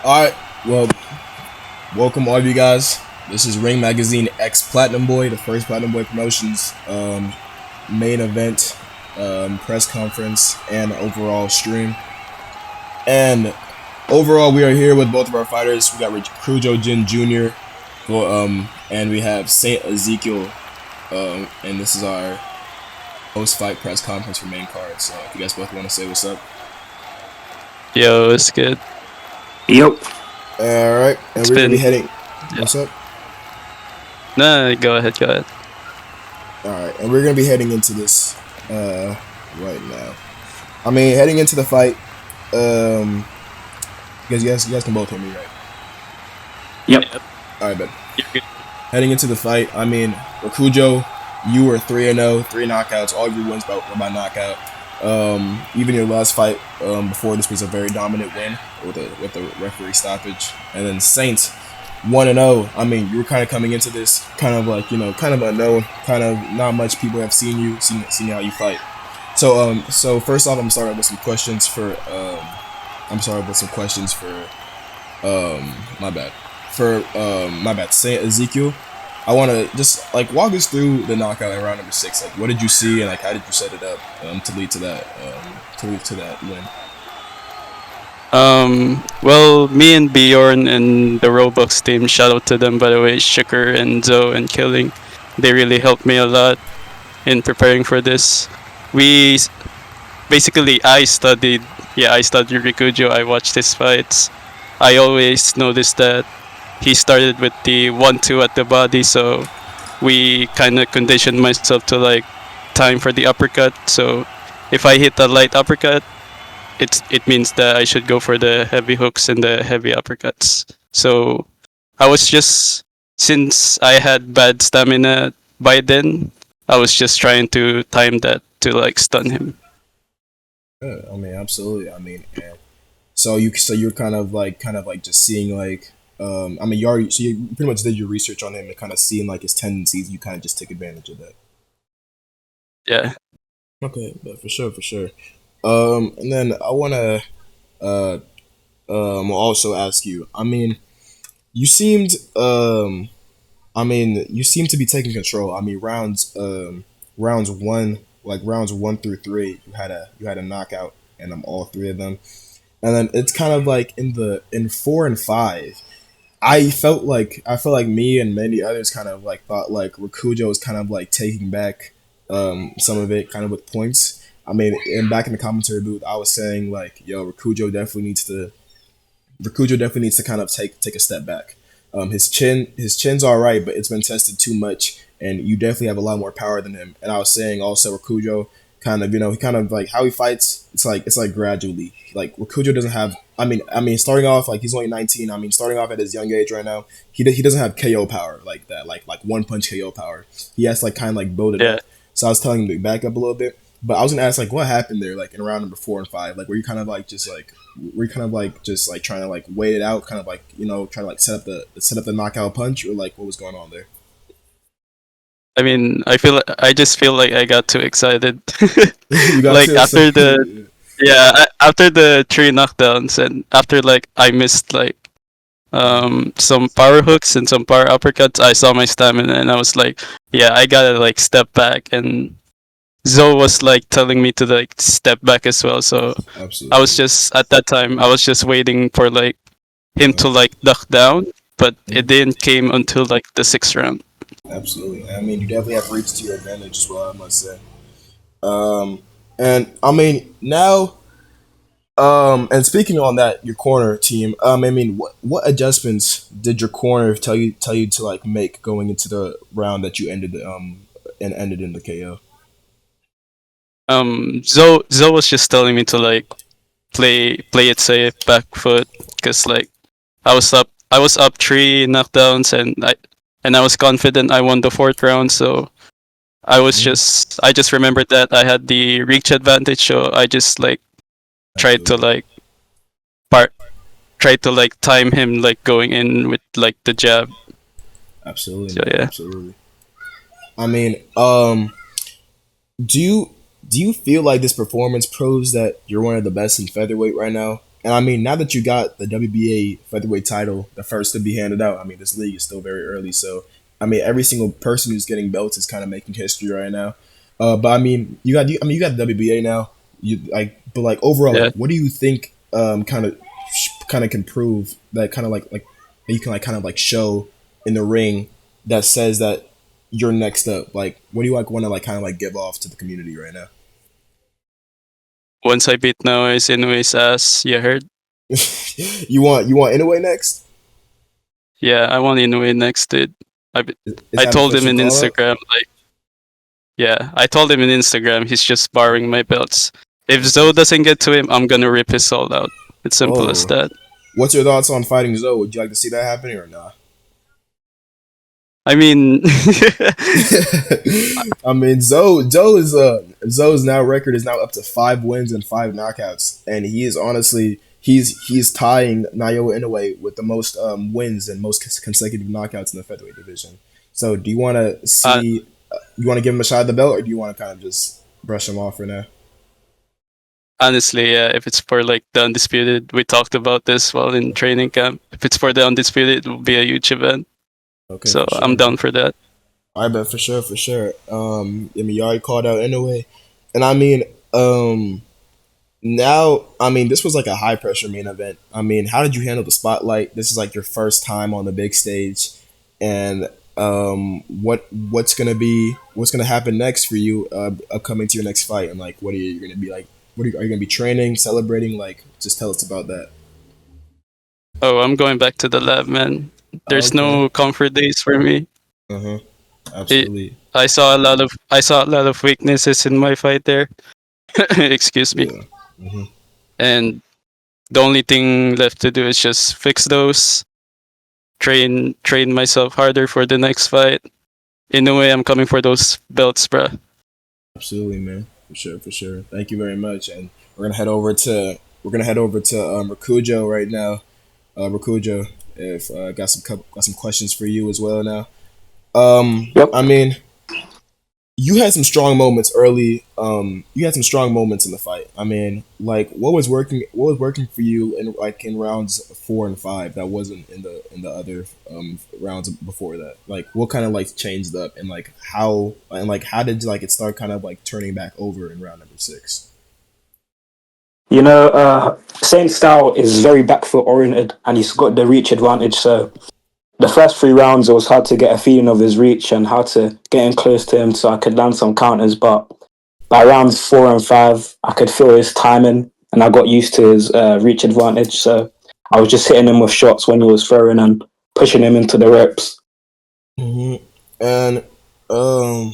All right. Well, welcome all of you guys. This is Ring Magazine X Platinum Boy, the first Platinum Boy Promotions main event, press conference, and overall stream. And overall, we are here with both of our fighters. We got Rikujo Jr. And we have Saint Ezekiel. And this is our post-fight press conference for main card. So, if you guys both want to say what's up. Yo, it's good. Yep. All right, and we're gonna be heading. Yeah. What's up? No, go ahead. All right, and we're gonna be heading into this right now. I mean, heading into the fight. You guys can both hear me, right? Yep. All right, but You're good. heading into the fight, I mean, Rikujo, you were 3-0, 3 knockouts. All of your wins were by knockout. Even your last fight before this was a very dominant win with a referee stoppage. And then Saints 1-0. I mean, you were kind of coming into this kind of like, kind of unknown, kind of not much people have seen how you fight. So first off, I'm starting with some questions for my bad, Saint Ezekiel. I want to just walk us through the knockout in round number 6. What did you see, and how did you set it up to lead to that win? Well, me and Bjorn and the Robux team, shout out to them by the way, Sugar and Zoe and Killing. They really helped me a lot in preparing for this. I studied Rikujo. I watched his fights. I always noticed that he started with the 1-2 at the body, so we kind of conditioned myself to time for the uppercut. So if I hit a light uppercut, it means that I should go for the heavy hooks and the heavy uppercuts. So I was just, since I had bad stamina by then, I was just trying to time that to stun him. Yeah, I mean, absolutely. I mean, and so you're kind of just seeing I mean, you pretty much did your research on him and kind of seeing his tendencies. You kind of just take advantage of that. Yeah. Okay, but for sure. And then I wanna also ask you. I mean, you seemed you seem to be taking control. I mean, rounds 1 through 3, you had a knockout in all 3 of them, and then it's kind of in 4 and 5. I felt like me and many others kind of thought Rikujo was kind of taking back some of it kind of with points. I mean, and back in the commentary booth, I was saying yo, Rikujo definitely needs to kind of take a step back. His chin's all right, but it's been tested too much, and you definitely have a lot more power than him. And I was saying also Rikujo kind of, he kind of how he fights. It's gradually. Rikujo doesn't have. I mean, starting off he's only 19. I mean, starting off at his young age right now, he doesn't have KO power like that, like one punch KO power. He has to kind of build it up. So I was telling him to back up a little bit. But I was gonna ask what happened there in round number 4 and 5. Were you kind of just trying to wait it out, kind of trying to set up the knockout punch, or what was going on there? I mean, I just feel like I got too excited. You got too After excited. after the 3 knockdowns, and after I missed some power hooks and some power uppercuts, I saw my stamina and I was yeah, I gotta step back. And Zoe was telling me to step back as well. So Absolutely. I was just, at that time, I was just waiting for him to duck down, but it didn't came until the 6th round. Absolutely. I mean, you definitely have reached to your advantage as well, I must say. And I mean now, and speaking on that, your corner team. I mean, what adjustments did your corner tell you to make going into the round that you ended in the KO? Zoe was just telling me to play it safe, back foot, because I was up 3 knockdowns, and I was confident I won the 4th round. So I just remembered that I had the reach advantage, so I just tried to time him going in with the jab. Absolutely. So yeah. Absolutely. I mean, do you feel like this performance proves that you're one of the best in featherweight right now? And I mean, now that you got the WBA featherweight title, the first to be handed out, I mean, this league is still very early. So, I mean, every single person who's getting belts is kind of making history right now. But I mean, you got the WBA now. You like, but like overall, like, Yeah. what do you think? Kind of can prove that kind of like that you can like kind of like show in the ring that says that you're next up. Like, what do you like want to like kind of like give off to the community right now? Once I beat Noah's Inouye's ass, you heard? You want Inoue next? Yeah, I want Inoue next, dude. I, Is I that told him official in call out? Instagram, like, yeah, I told him in Instagram he's just borrowing my belts. If Okay. Zoe doesn't get to him, I'm gonna rip his soul out. It's simple as Oh, that. what's your thoughts on fighting Zoe? Would you like to see that happening or not? I mean, I mean, Zoe's now record is now up to 5 wins and 5 knockouts, and he is honestly he's tying Naoya Inoue with the most wins and most consecutive knockouts in the featherweight division. So, do you want to uh, see? You want to give him a shot at the belt, or do you want to kind of just brush him off for now? honestly, yeah, if it's for like the undisputed, we talked about this while in training camp. If it's for the undisputed, it will be a huge event. Okay, So for sure, I'm man. down for that. I bet for sure, for sure. I mean, you already called out Inoue, and I mean, now, I mean, this was like a high pressure main event. I mean, how did you handle the spotlight? This is like your first time on the big stage, and what's gonna happen next for you upcoming to your next fight, and like what are you gonna be like? Are you gonna be training, celebrating? Like, just tell us about that. Oh, I'm going back to the lab, man. There's Okay. no comfort days for me. Uh huh. It, Absolutely. I saw a lot of weaknesses in my fight there. Excuse me. Yeah. Hmm. And the only thing left to do is just fix those. Train myself harder for the next fight. In a way, I'm coming for those belts, bruh. Absolutely, man. For sure, for sure. Thank you very much. And we're gonna head over to Rikujo right now. Rikujo, if got some questions for you as well now. Yep. I mean, you had some strong moments early. You had some strong moments in the fight. I mean, like what was working for you in like in rounds 4 and 5 that wasn't in the other rounds before that. Like what kind of like changed up and like how did like it start kind of like turning back over in round number 6? Saint's style is very back foot oriented, and he's got the reach advantage. So the first 3 rounds, it was hard to get a feeling of his reach and how to get in close to him so I could land some counters. But by rounds 4 and 5, I could feel his timing, and I got used to his reach advantage. So I was just hitting him with shots when he was throwing and pushing him into the ropes. Hmm. And um,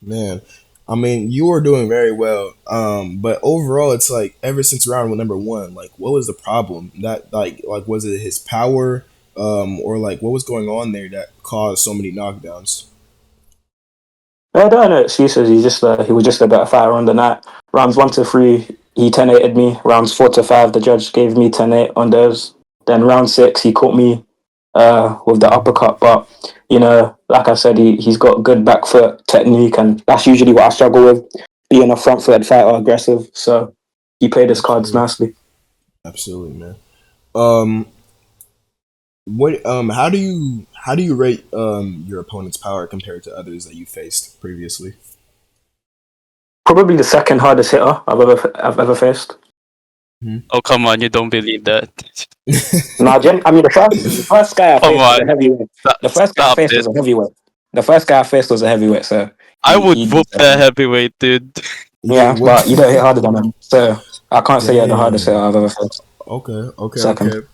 man, I mean, you were doing very well. But overall, it's like ever since round number 1, like what was the problem? That like was it his power, or like what was going on there that caused so many knockdowns? I don't know excuses. He was just a better fighter on the night. Rounds 1 to 3, he 10-8'd me. Rounds 4 to 5, the judge gave me 10-8 on those. Then round 6, he caught me with the uppercut. But like I said, he's got good back foot technique, and that's usually what I struggle with, being a front footed fighter, aggressive. So he played his cards Absolutely, nicely. absolutely, man. Um, what how do you rate your opponent's power compared to others that you faced previously? Probably the second hardest hitter I've ever faced. Oh come on, you don't believe that? No, I mean the first guy I Come faced was on, a heavyweight. The first guy I stop faced it. was a heavyweight. The first guy I faced was a heavyweight, so I would he whoop that deserved it. heavyweight, dude. Yeah. Yeah, What? but you don't hit harder than him. So I can't say you're the hardest hitter Damn. I've ever faced. Okay. Okay. Second. Okay.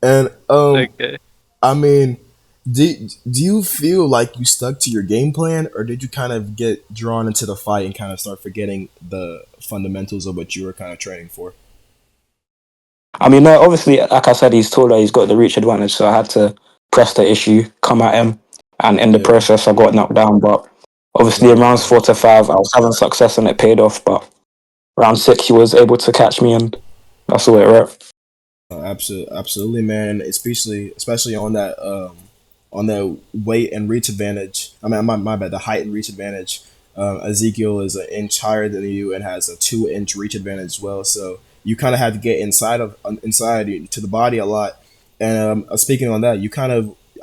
And Okay. I mean, do you feel like you stuck to your game plan, or did you kind of get drawn into the fight and kind of start forgetting the fundamentals of what you were kind of training for? I mean, no, obviously, like I said, he's taller, he's got the reach advantage, so I had to press the issue, come at him, and in the Yeah. process, I got knocked down. But obviously, in Right. rounds Right. 4 to 5, I was having success and it paid off. But round 6, he was able to catch me, and that's the way it worked. Absolutely, absolutely, man. Especially on that weight and reach advantage. I mean, my bad. The height and reach advantage. Ezekiel is an inch higher than you and has a 2 inch reach advantage as well. So you kind of had to get inside to the body a lot. And speaking on that,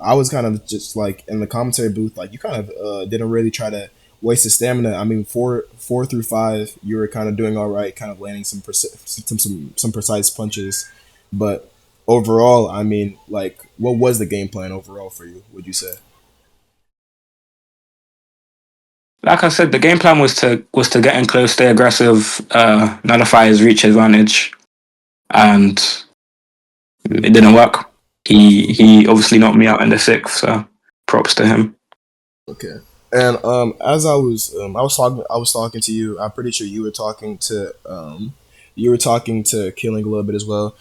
I was kind of just like in the commentary booth, like you kind of didn't really try to waste the stamina. I mean, four through five, you were kind of doing all right, kind of landing some precise punches, but overall, I mean, like, what was the game plan overall for you? Would you say? Like I said, the game plan was to get in close, stay aggressive, nullify his reach advantage, and it didn't work. He obviously knocked me out in the sixth, so props to him. Okay. And as I was talking to you. I'm pretty sure you were talking to Killing a little bit as well.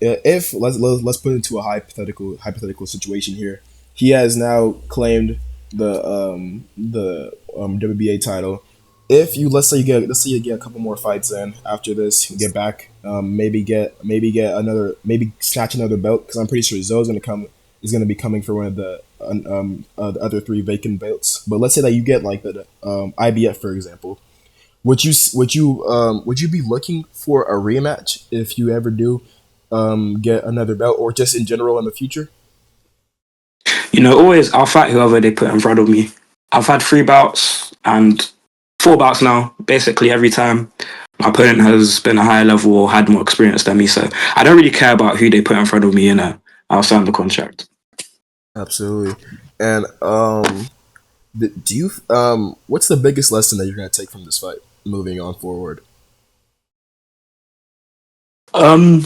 If let's put it into a hypothetical situation here. He has now claimed the WBA title. If you let's say you get a couple more fights in after this, you get back, maybe get another, maybe snatch another belt, because I'm pretty sure Zoe's gonna be coming for one of the other three vacant belts. But let's say that you get like the IBF, for example. Would you be looking for a rematch if you ever do get another belt, or just in general in the future? Always I'll fight whoever they put in front of me. I've had 3 bouts and 4 bouts now. Basically, every time my opponent has been a higher level or had more experience than me, so I don't really care about who they put in front of me. I'll sign the contract. Absolutely. And do you what's the biggest lesson that you're gonna take from this fight moving on forward? Um,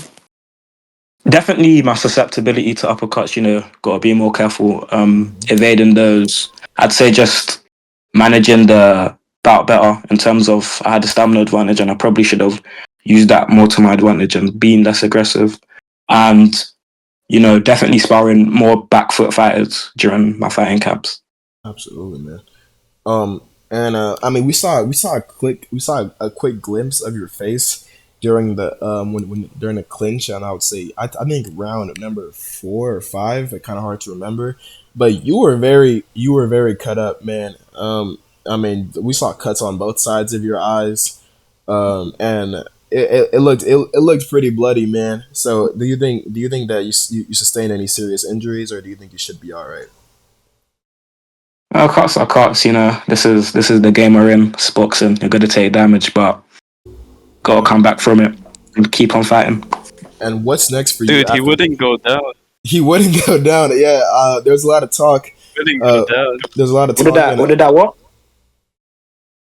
Definitely my susceptibility to uppercuts. Got to be more careful. Evading those. I'd say just managing the bout better in terms of I had a stamina advantage and I probably should have used that more to my advantage and being less aggressive. And definitely sparring more back foot fighters during my fighting camps. Absolutely, man. And I mean, we saw a quick glimpse of your face during the when during the clinch, and I would say I think round number 4 or 5. It's kind of hard to remember, but you were very cut up, man. I mean, we saw cuts on both sides of your eyes, and it looked pretty bloody, man. So do you think that you sustained any serious injuries, or do you think you should be all right? Cuts are cuts. This is the game we're in. It's boxing. You're gonna take damage, but gotta come back from it and keep on fighting. And what's next for you Dude, he after this? wouldn't go down. He wouldn't go down. Yeah, there was a lot of talk. He wouldn't go Uh, down. there's a lot of What did talk, that? and What did that? What?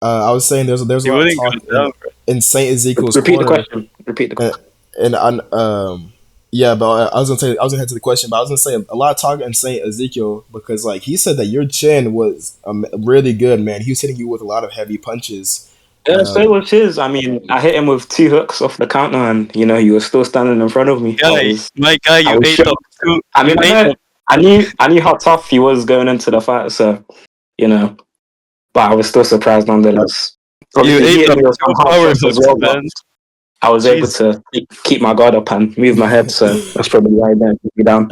I was saying there's a He lot of wouldn't go talk down, bro. in Saint Ezekiel's Repeat the corner, question. Repeat the and, question. and yeah, but I was gonna head to the question, but I was gonna say a lot of talk in Saint Ezekiel, because like he said that your chin was really good, man. He was hitting you with a lot of heavy punches. Yeah, so Um, was his. I mean, I hit him with 2 hooks off the counter, and he was still standing in front of me. My guy, I you was ate up shocked. two. I You mean, ate up. I knew how tough he was going into the fight, so you know, but I was still surprised nonetheless. You Obviously, he ate hit up me with some two hard power shots as hooks, well, but man. I was able Jeez. to keep my guard up and move my head, so that's probably why he didn't keep me down.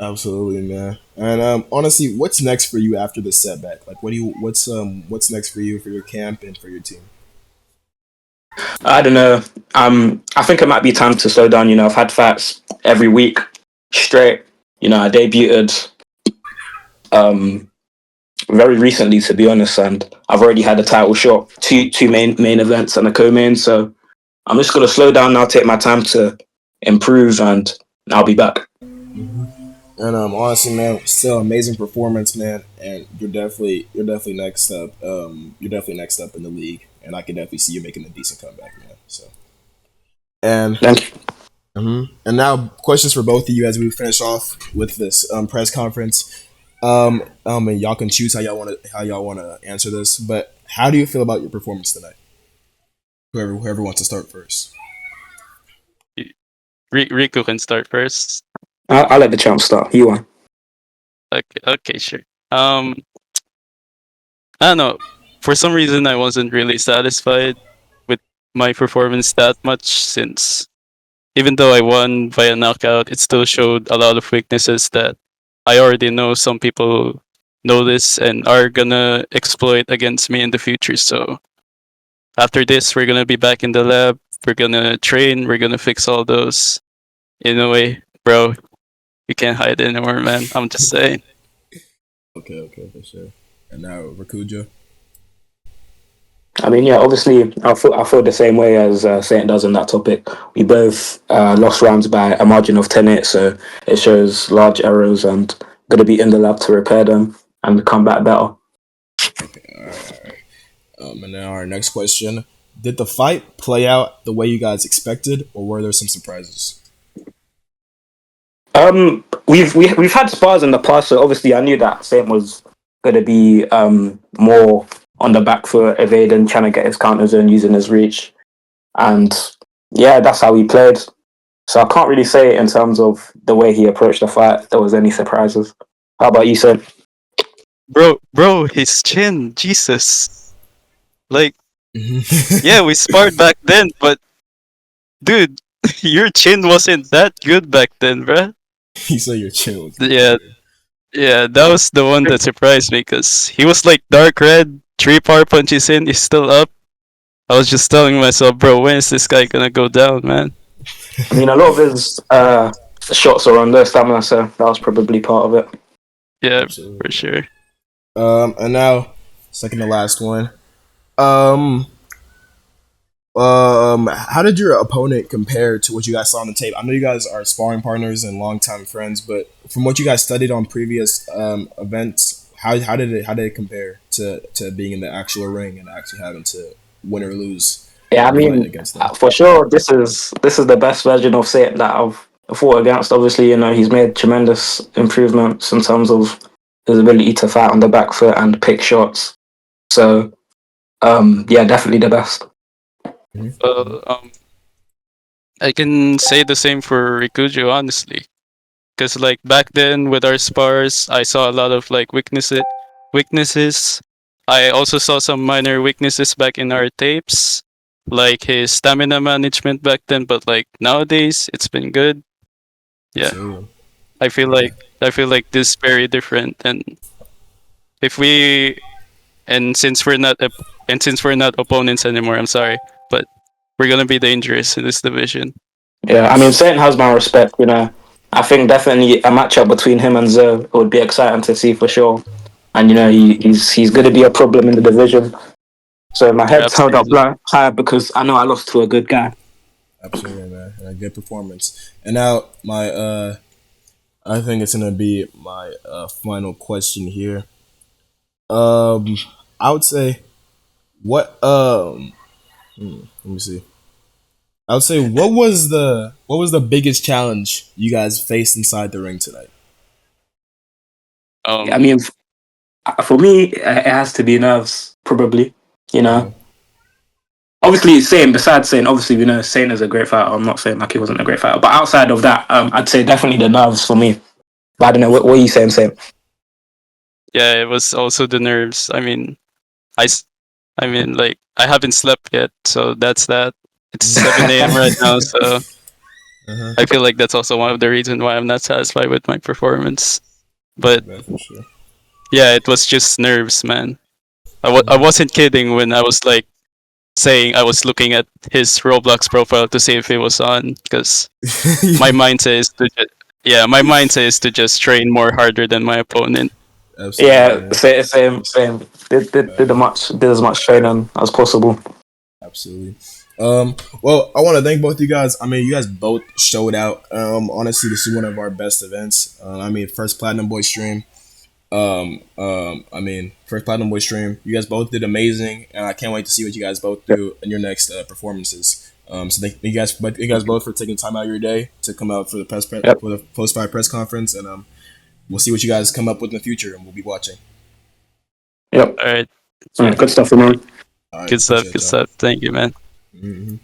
Absolutely, man. And honestly, what's next for you after this setback? Like, what's next for you, for your camp and for your team? I don't know. I think it might be time to slow down. I've had fights every week straight. I debuted um very recently, to be honest, and I've already had a title shot, two main events and a co-main. So I'm just gonna slow down now, take my time to improve, and I'll be back. Hmm. And honestly, man, still amazing performance, man. And you're definitely next up. You're definitely next up in the league, and I can definitely see you making a decent comeback, man. So and Thank you. and now questions for both of you as we finish off with this press conference. And y'all can choose how y'all want to answer this. But how do you feel about your performance tonight? Whoever wants to start first. Riku can start first. I'll let the champ start. You won. Okay, sure. I don't know. For some reason, I wasn't really satisfied with my performance that much, since even though I won via knockout, it still showed a lot of weaknesses that I already know some people know this and are gonna exploit against me in the future. So after this, we're gonna be back in the lab, We're gonna train. We're gonna fix all those. In a way, bro, you can't hide anymore, man. I'm just saying. Okay, for sure. And now Rikujo. I mean, yeah, obviously, I feel the same way as Saint does on that topic. We both lost rounds by a margin of 10-8, so it shows large errors and going to be in the lab to repair them and come back better. Okay, alright. And now our next question: did the fight play out the way you guys expected, or were there some surprises? We've had spars in the past, so obviously I knew that Saint was going to be more on the back foot, evading, trying to get his counters and using his reach, and yeah, that's how he played. So I can't really say in terms of the way he approached the fight, there was any surprises. How about you, Saint? Bro, his chin, Jesus. Like, yeah, we sparred back then, but dude, your chin wasn't that good back then, bruh. You said your chin was Yeah, good. yeah, that was the one that surprised me because he was like dark red, 3 power punches in, he's still up. I was just telling myself, bro, when is this guy gonna go down, man? I mean, a lot of his shots are on their stamina, so that was probably part of it. Yeah, for Absolutely. sure. And now second to last one. Um, how did your opponent compare to what you guys saw on the tape? I know you guys are sparring partners and longtime friends, but from what you guys studied on previous events, how did it compare to being in the actual ring and actually having to win or lose Yeah, I a fight mean, against them? for sure, this is the best version of Satan that I've fought against. Obviously, he's made tremendous improvements in terms of his ability to fight on the back foot and pick shots. So, yeah, definitely the best. Mm-hmm. I can say the same for Rikujo, honestly. Because like back then with our spars, I saw a lot of like weaknesses. I also saw some minor weaknesses back in our tapes, like his stamina management back then. But like nowadays, it's been good. Yeah, Absolutely. I feel Okay. like I feel like this is very different. And if we and since we're not and since we're not opponents anymore, I'm sorry, but we're gonna be dangerous in this division. Yeah, I mean, Satan has my respect. I think definitely a matchup between him and Zoe would be exciting to see for sure. And he's going to be a problem in the division. So my Yeah, head's held up absolutely. high because I know I lost to a good guy. Absolutely, man. And a good performance. And now my I think it's gonna be my final question here. Um, I would say what let me see. I would say what was the biggest challenge you guys faced inside the ring tonight? I mean, for me, it has to be nerves, probably. You know, Uh-huh. obviously, Saint. Besides Saint, obviously, we know Saint is a great fighter. I'm not saying like he wasn't a great fighter, but outside of that, I'd say definitely the nerves for me. But I don't know what are you saying, Saint? Yeah, it was also the nerves. I, s- I mean, like I haven't slept yet, so that's that. It's 7 a.m. right now, so Uh-huh. I feel like that's also one of the reasons why I'm not satisfied with my performance. But That's for sure. yeah, it was just nerves, man. I Mhm. wasn't kidding when I was like saying I was looking at his Roblox profile to see if it was on, because my mindset is to yeah, my mindset is to just train more harder than my opponent. Absolutely, Yeah, man. same. Did as much training as possible. Absolutely. Well, I want to thank both you guys. I mean, you guys both showed out. Honestly, this is one of our best events. I mean, first Platinum Boy stream. I mean, first Platinum Boy stream. You guys both did amazing, and I can't wait to see what you guys both do in your next performances. So thank you guys both for taking time out of your day to come out for the Yep, for the post fight press conference, and we'll see what you guys come up with in the future, and we'll be watching. yep. All right, All right, good stuff, man. All right, good stuff, appreciate good y'all. stuff. Thank you, man. Hmm.